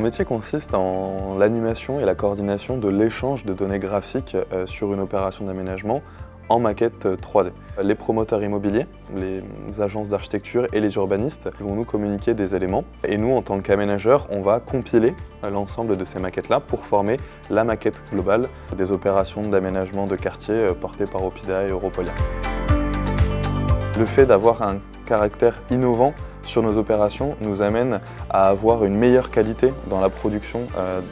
métier consiste en l'animation et la coordination de l'échange de données graphiques sur une opération d'aménagement en maquette 3D. Les promoteurs immobiliers, les agences d'architecture et les urbanistes vont nous communiquer des éléments et nous, en tant qu'aménageurs, on va compiler l'ensemble de ces maquettes-là pour former la maquette globale des opérations d'aménagement de quartier portées par Opida et Europolia. Le fait d'avoir un caractère innovant sur nos opérations nous amène à avoir une meilleure qualité dans la production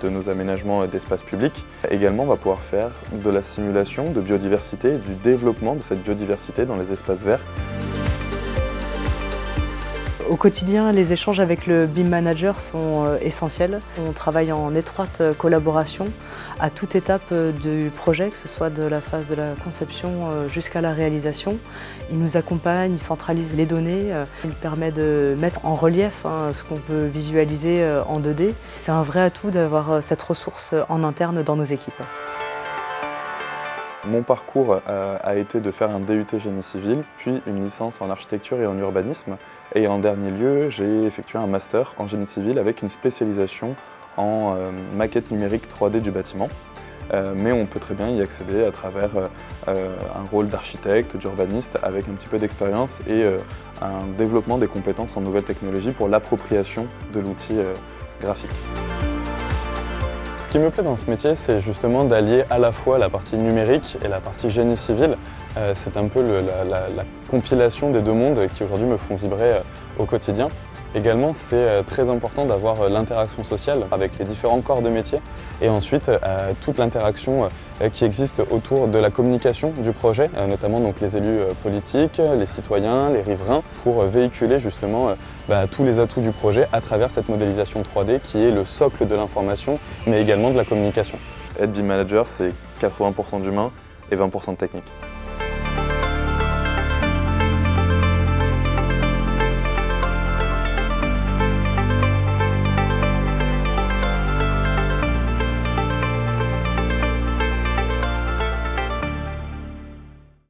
de nos aménagements d'espaces publics. Également, on va pouvoir faire de la simulation de biodiversité et du développement de cette biodiversité dans les espaces verts. Au quotidien, les échanges avec le BIM Manager sont essentiels. On travaille en étroite collaboration à toute étape du projet, que ce soit de la phase de la conception jusqu'à la réalisation. Il nous accompagne, il centralise les données, il permet de mettre en relief ce qu'on peut visualiser en 2D. C'est un vrai atout d'avoir cette ressource en interne dans nos équipes. Mon parcours a été de faire un DUT génie civil, puis une licence en architecture et en urbanisme. Et en dernier lieu, j'ai effectué un master en génie civil avec une spécialisation en maquette numérique 3D du bâtiment. Mais on peut très bien y accéder à travers un rôle d'architecte, d'urbaniste, avec un petit peu d'expérience et un développement des compétences en nouvelles technologies pour l'appropriation de l'outil graphique. Ce qui me plaît dans ce métier, c'est justement d'allier à la fois la partie numérique et la partie génie civil. C'est un peu la compilation des deux mondes qui aujourd'hui me font vibrer au quotidien. Également, c'est très important d'avoir l'interaction sociale avec les différents corps de métier et ensuite toute l'interaction qui existe autour de la communication du projet, notamment donc les élus politiques, les citoyens, les riverains, pour véhiculer justement tous les atouts du projet à travers cette modélisation 3D qui est le socle de l'information, mais également de la communication. Être BIM Manager, c'est 80% d'humain et 20% de technique.